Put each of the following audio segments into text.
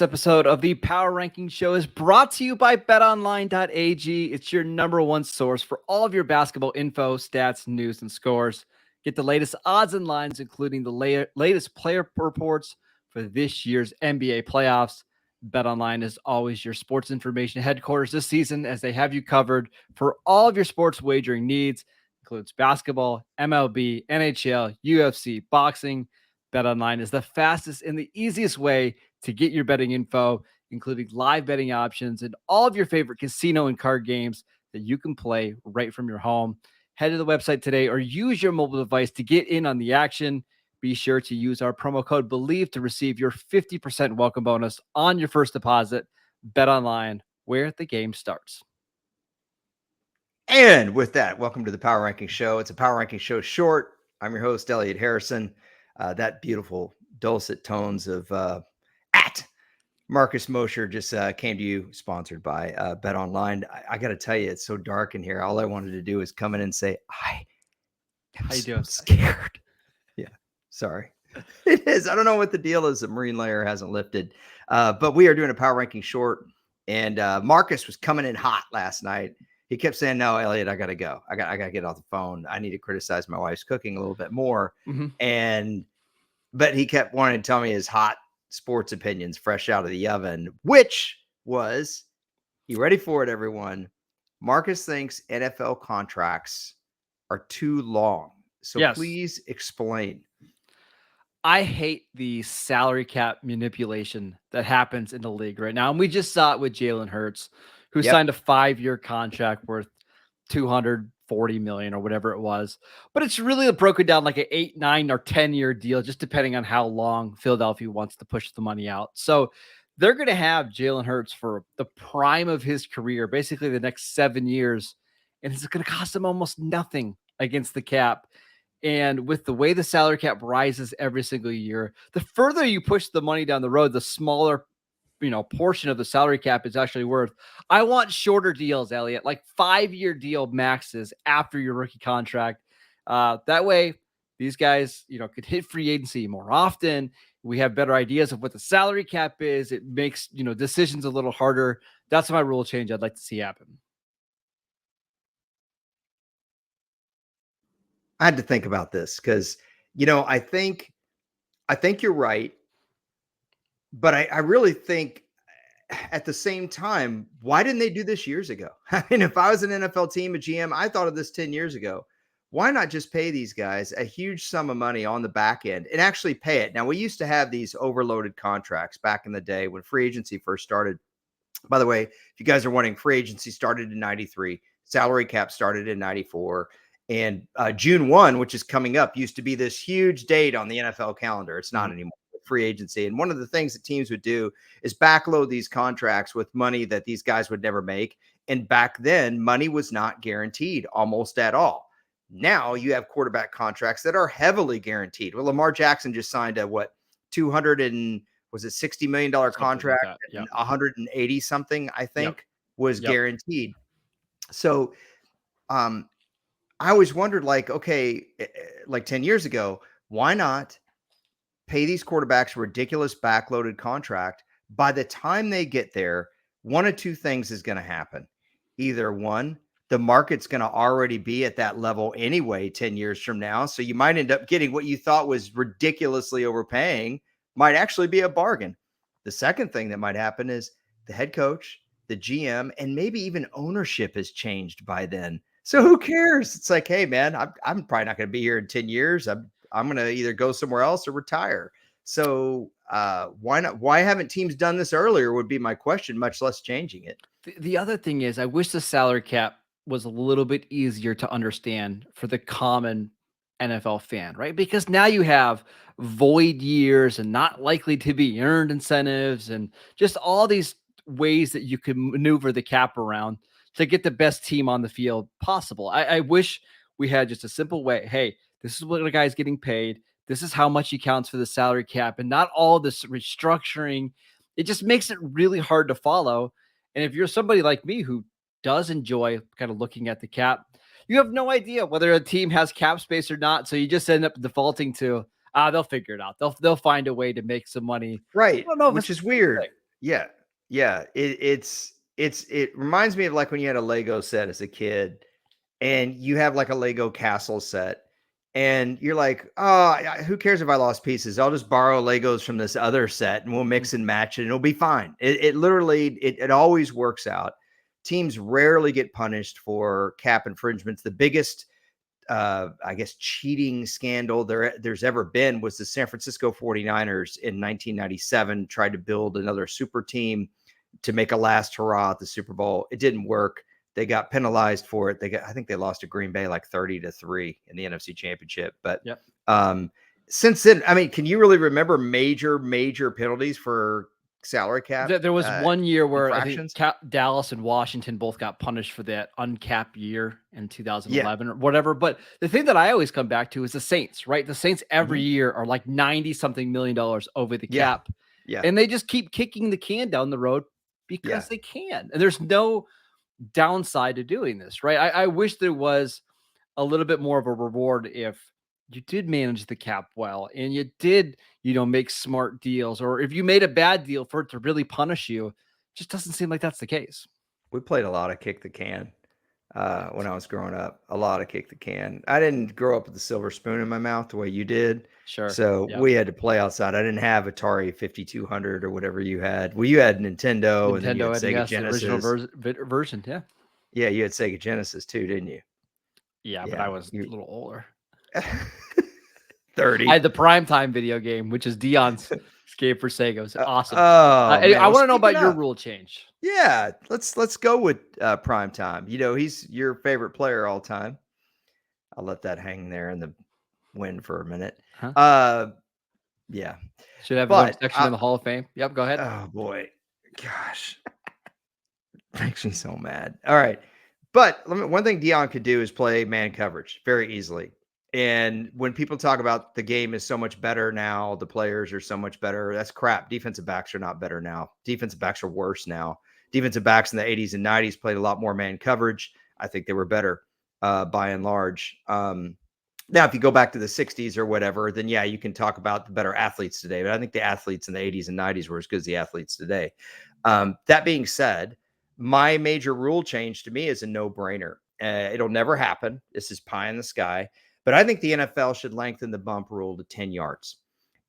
This episode of the Power Ranking Show is brought to you by betonline.ag. It's your number one source for all of your basketball info, stats, news, and scores. Get the latest odds and lines, including the latest player reports for this year's NBA playoffs. BetOnline is always your sports information headquarters this season, as they have you covered for all of your sports wagering needs. Includes basketball, MLB, NHL, UFC, boxing. BetOnline is the fastest and the easiest way to get your betting info, including live betting options and all of your favorite casino and card games that you can play right from your home. Head to the website today or use your mobile device to get in on the action. Be sure to use our promo code BELIEVE to receive your 50% welcome bonus on your first deposit. BetOnline, where the game starts. And with that, welcome to the Power Ranking Show. It's a Power Ranking Show short. I'm your host, Elliot Harrison. That beautiful dulcet tones of at Marcus Mosher just came to you, sponsored by BetOnline. I got to tell you, it's so dark in here. All I wanted to do is come in and say, I am How you doing? scared. Yeah, sorry. It is. I don't know what the deal is. The marine layer hasn't lifted. But we are doing a Power Ranking short. And Marcus was coming in hot last night. He kept saying, no, Elliot, I got to go. I got to get off the phone. I need to criticize my wife's cooking a little bit more. But he kept wanting to tell me his hot sports opinions fresh out of the oven, which was, you ready for it, everyone? Marcus thinks NFL contracts are too long. So Yes. Please explain. I hate the salary cap manipulation that happens in the league right now. And we just saw it with Jalen Hurts, who signed a 5-year contract worth $240 million or whatever it was. But it's really broken down like an 8, 9, or 10-year deal, just depending on how long Philadelphia wants to push the money out. So they're going to have Jalen Hurts for the prime of his career, basically the next 7 years. And it's going to cost him almost nothing against the cap. And with the way the salary cap rises every single year, the further you push the money down the road, the smaller portion of the salary cap is actually worth. I want shorter deals, Elliot, like 5-year deal maxes after your rookie contract. That way, these guys, could hit free agency more often. We have better ideas of what the salary cap is. It makes, decisions a little harder. That's my rule change I'd like to see happen. I had to think about this because, I think you're right. But I really think at the same time, why didn't they do this years ago? I mean, if I was an NFL team, a GM, I thought of this 10 years ago. Why not just pay these guys a huge sum of money on the back end and actually pay it? Now, we used to have these overloaded contracts back in the day when free agency first started. By the way, if you guys are wondering, free agency started in 93, salary cap started in 94. And June 1, which is coming up, used to be this huge date on the NFL calendar. It's not anymore. Free agency. And one of the things that teams would do is backload these contracts with money that these guys would never make. And back then, money was not guaranteed almost at all. Now you have quarterback contracts that are heavily guaranteed. Well, Lamar Jackson just signed a $60 million contract, like and 180 something, I think, was guaranteed. So I always wondered, okay, like 10 years ago, why not pay these quarterbacks a ridiculous backloaded contract? By the time they get there, one of two things is going to happen. Either one, the market's going to already be at that level anyway 10 years from now. So you might end up getting what you thought was ridiculously overpaying might actually be a bargain. The second thing that might happen is the head coach, the GM, and maybe even ownership has changed by then. So who cares? It's like, hey, man, I'm probably not going to be here in 10 years. I'm going to either go somewhere else or retire. So why not? Why haven't teams done this earlier would be my question, much less changing it. The other thing is, I wish the salary cap was a little bit easier to understand for the common NFL fan, right? Because now you have void years and not likely to be earned incentives and just all these ways that you could maneuver the cap around to get the best team on the field possible. I wish we had just a simple way. Hey, this is what a guy's getting paid. This is how much he counts for the salary cap, and not all this restructuring. It just makes it really hard to follow. And if you're somebody like me who does enjoy kind of looking at the cap, you have no idea whether a team has cap space or not. So you just end up defaulting to, they'll figure it out. They'll find a way to make some money. Right. Which is weird. Yeah. Yeah. It reminds me of like when you had a Lego set as a kid and you have like a Lego castle set and you're like, oh, who cares if I lost pieces? I'll just borrow Legos from this other set and we'll Mhm. mix and match it and it'll be fine. It literally, it always works out. Teams rarely get punished for cap infringements. The biggest I guess cheating scandal there's ever been was the San Francisco 49ers in 1997 tried to build another super team to make a last hurrah at the Super Bowl. It didn't work. They got penalized for it. I think they lost to Green Bay like 30-3 in the NFC Championship. But Yep. um, since then, I mean, can you really remember major penalties for salary cap There was one year where I think infractions? Dallas and Washington both got punished for that uncapped year in Yeah. 2011 or whatever. But the thing that I always come back to is the Saints, right? The Saints every Mhm. year are like 90 something million dollars over the Yeah. cap, Yeah. and they just keep kicking the can down the road Yeah. because they can. And there's no downside to doing this, right? I wish there was a little bit more of a reward if you did manage the cap well and you did, make smart deals, or if you made a bad deal for it to really punish you. It just doesn't seem like that's the case. We played a lot of kick the can when I was growing up. A lot of kick the can. I didn't grow up with the silver spoon in my mouth the way you did. Sure. So Yep. we had to play outside. I didn't have Atari 5200 or whatever you had. Well, you had Nintendo and then you had Nintendo Sega NES, the original Genesis. version. Yeah. Yeah, you had Sega Genesis too, didn't you? Yeah. But I Yeah. was a You little older. I 30. had the primetime video game, which is Dion's Escape for Sega. It was awesome. Oh man. I Well, want to know speak it about your up. rule change. Yeah, let's go with prime time. He's your favorite player all time. I'll let that hang there in the wind for a minute. Huh? Uh yeah. Should have his own But section in the Hall of Fame. Yep. Go ahead. oh boy, gosh, makes me so mad. All right, but one thing Dion could do is play man coverage very easily. And when people talk about the game is so much better now, the players are so much better. That's crap. Defensive backs are not better now. Defensive backs are worse now. Defensive backs in the 80s and 90s played a lot more man coverage. I think they were better by and large. Now, if you go back to the 60s or whatever, then yeah, you can talk about the better athletes today. But I think the athletes in the 80s and 90s were as good as the athletes today. That being said, my major rule change to me is a no-brainer. It'll never happen. This is pie in the sky. But I think the NFL should lengthen the bump rule to 10 yards.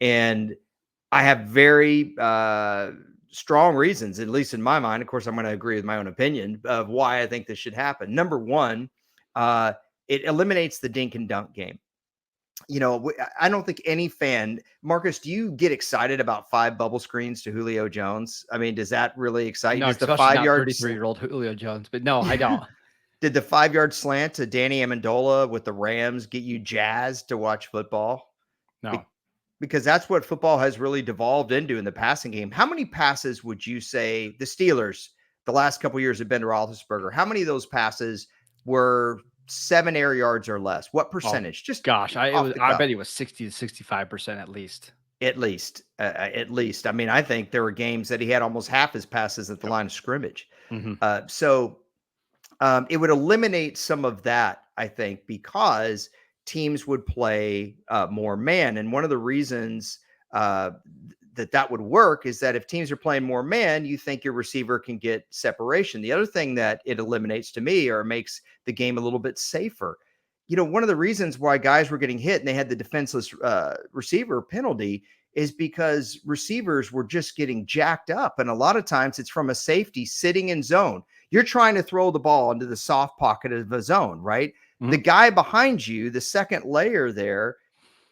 And I have very strong reasons, at least in my mind. Of course, I'm going to agree with my own opinion of why I think this should happen. Number one, it eliminates the dink and dunk game. I don't think any fan, Marcus, do you get excited about 5 bubble screens to Julio Jones? I mean, does that really excite you? No, Does the especially five not yards? 33-year-old Julio Jones. But no, I don't. Did the 5 yard slant to Danny Amendola with the Rams get you jazzed to watch football? No. Be- because that's what football has really devolved into in the passing game. How many passes would you say the Steelers, the last couple of years have been to Roethlisberger? How many of those passes were 7 air yards or less? What Oh percentage? Just gosh, off the I cuff. bet he was 60 to 65% at least. At least, at least. I mean, I think there were games that he had almost half his passes at the Yep. line of scrimmage. Mhm. So it would eliminate some of that, I think, because teams would play more man. And one of the reasons that would work is that if teams are playing more man, you think your receiver can get separation. The other thing that it eliminates to me or makes the game a little bit safer. One of the reasons why guys were getting hit and they had the defenseless receiver penalty is because receivers were just getting jacked up. And a lot of times it's from a safety sitting in zone. You're trying to throw the ball into the soft pocket of a zone, right? The Mhm. guy behind you, the second layer there,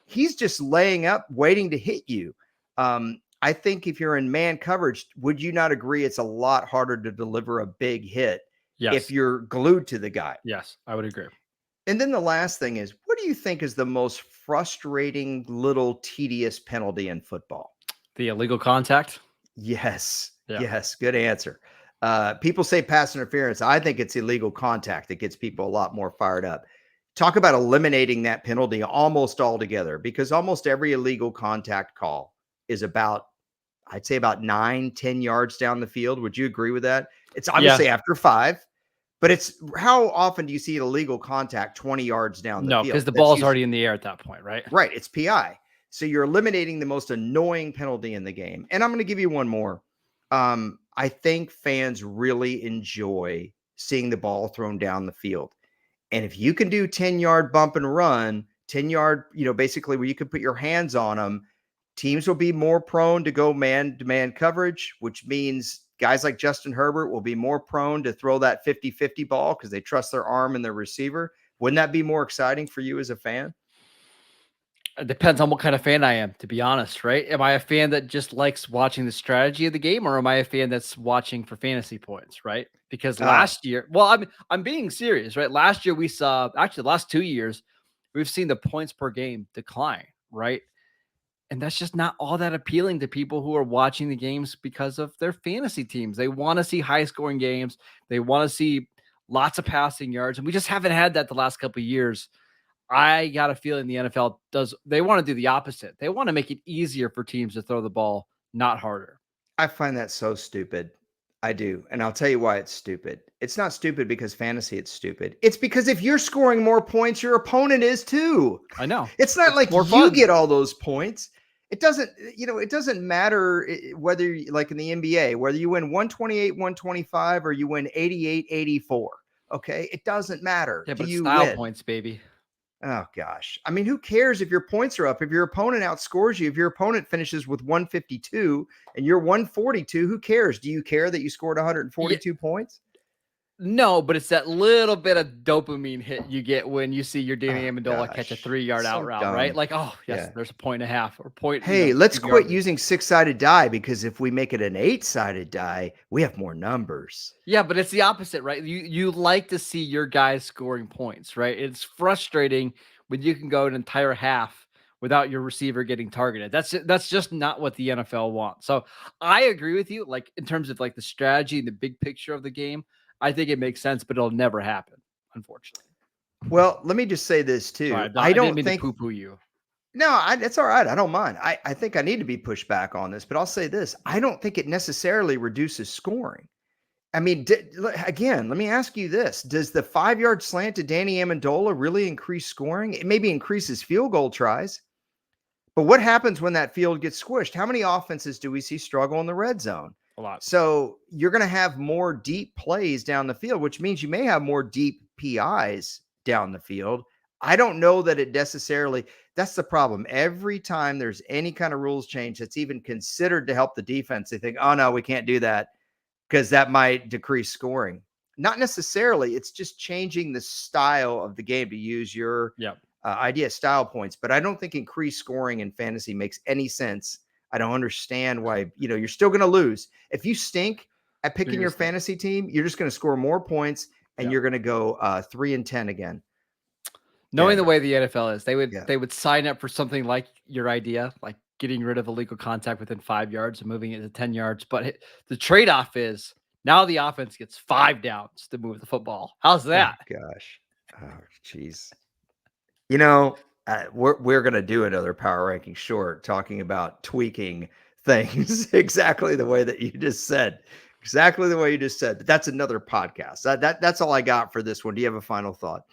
he's just laying up, waiting to hit you. I think if you're in man coverage, would you not agree it's a lot harder to deliver a big hit if Yes. you're glued to the guy? Yes, I would agree. And then the last thing is, what do you think is the most frustrating little tedious penalty in football? The illegal contact? Yes. Yeah. Yes. Good answer. People say pass interference. I think it's illegal contact that gets people a lot more fired up. Talk about eliminating that penalty almost altogether because almost every illegal contact call is about, I'd say about 9-10 yards down the field. Would you agree with that? It's Yes. obviously after 5, but it's how often do you see illegal contact 20 yards down the No, because field? the That's ball's usually already in the air at that point, right? right. It's PI. So you're eliminating the most annoying penalty in the game. And I'm going to give you one more. I think fans really enjoy seeing the ball thrown down the field. And if you can do 10-yard bump and run, 10-yard, basically where you can put your hands on them, teams will be more prone to go man-to-man coverage, which means guys like Justin Herbert will be more prone to throw that 50-50 ball because they trust their arm and their receiver. Wouldn't that be more exciting for you as a fan? It depends on what kind of fan I am, to be honest, right? Am I a fan that just likes watching the strategy of the game, or am I a fan that's watching for fantasy points, right? Because Oh, last year, well, I'm being serious, right? Last year we saw, actually the last 2 years, we've seen the points per game decline, right? And that's just not all that appealing to people who are watching the games because of their fantasy teams. They want to see high scoring games. They want to see lots of passing yards, and we just haven't had that the last couple of years. I got a feeling the NFL they want to do the opposite. They want to make it easier for teams to throw the ball, not harder. I find that so stupid. I do. And I'll tell you why it's stupid. It's not stupid because fantasy it's stupid. It's because if you're scoring more points, your opponent is too. I know. It's not It's like more you fun. get all those points. It doesn't matter whether like in the NBA, whether you win 128, 125 or you win 88, 84. Okay? It doesn't matter. Yeah, Do but it's you style win? points, baby. Oh gosh. I mean, who cares if your points are up? If your opponent outscores you, if your opponent finishes with 152 and you're 142, who cares? Do you care that you scored Yeah, 142 points? no, but it's that little bit of dopamine hit you get when you see your Danny Oh Amendola catch a gosh. 3-yard out So route, right? dumb. Like, oh yes, Yeah. there's a point and a half or point, Hey, let's 2 quit yardage. using six-sided die because if we make it an eight-sided die, we have more numbers. Yeah, but it's the opposite, right? You like to see your guys scoring points, right? It's frustrating when you can go an entire half without your receiver getting targeted. That's just not what the NFL wants. So I agree with you. Like in terms of like the strategy and the big picture of the game, I think it makes sense, but it'll never happen, unfortunately. Well, let me just say this Sorry, too. I I didn't don't mean to think poo-poo you. No, it's all right. I don't mind. I think I need to be pushed back on this, but I'll say this. I don't think it necessarily reduces scoring. I mean, again, let me ask you this. Does the 5-yard slant to Danny Amendola really increase scoring? It maybe increases field goal tries, but what happens when that field gets squished? How many offenses do we see struggle in the red zone? A lot. So you're going to have more deep plays down the field, which means you may have more deep PIs down the field. I don't know that it necessarily, that's the problem. Every time there's any kind of rules change that's even considered to help the defense, they think, oh no, we can't do that because that might decrease scoring. Not necessarily. It's just changing the style of the game to use your Yep. idea style points. But I don't think increased scoring in fantasy makes any sense. I don't understand why, you're still going to lose. If you stink at You're picking gonna your stink. fantasy team, you're just going to score more points and Yeah. you're going to go 3-10 again. Knowing the And way the NFL is, yeah, they would sign up for something like your idea, like getting rid of illegal contact within 5 yards and moving it to 10 yards, but the trade-off is now the offense gets 5 downs to move the football. How's oh that? gosh. Oh, jeez. We're going to do another power ranking short talking about tweaking things exactly the way that you just said. Exactly the way you just said. But that's another podcast. That's all I got for this one. Do you have a final thought?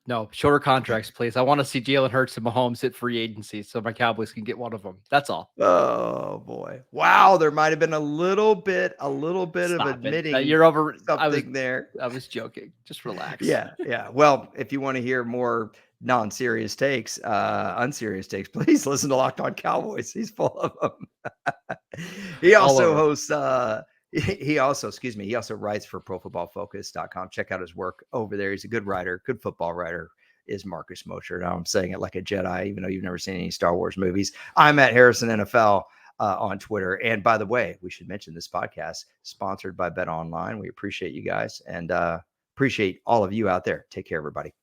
No, shorter contracts, please. I want to see Jalen Hurts and Mahomes hit free agency so my Cowboys can get one of them. That's all. Oh boy. Wow, there might have been a little bit of Stop it. admitting You're over. something there. I was joking. Just relax. Yeah, yeah. Well, if you want to hear more non-serious takes, unserious takes, please listen to Locked On Cowboys. He's full of them. He All also over. hosts he also, excuse me, he also writes for profootballfocus.com. Check out his work over there. He's a good writer, good football writer. Is Marcus Mosher. Now I'm saying it like a Jedi, even though you've never seen any Star Wars movies. I'm at Harrison NFL on Twitter. And by the way, we should mention this podcast sponsored by Bet Online. We appreciate you guys and appreciate all of you out there. Take care, everybody.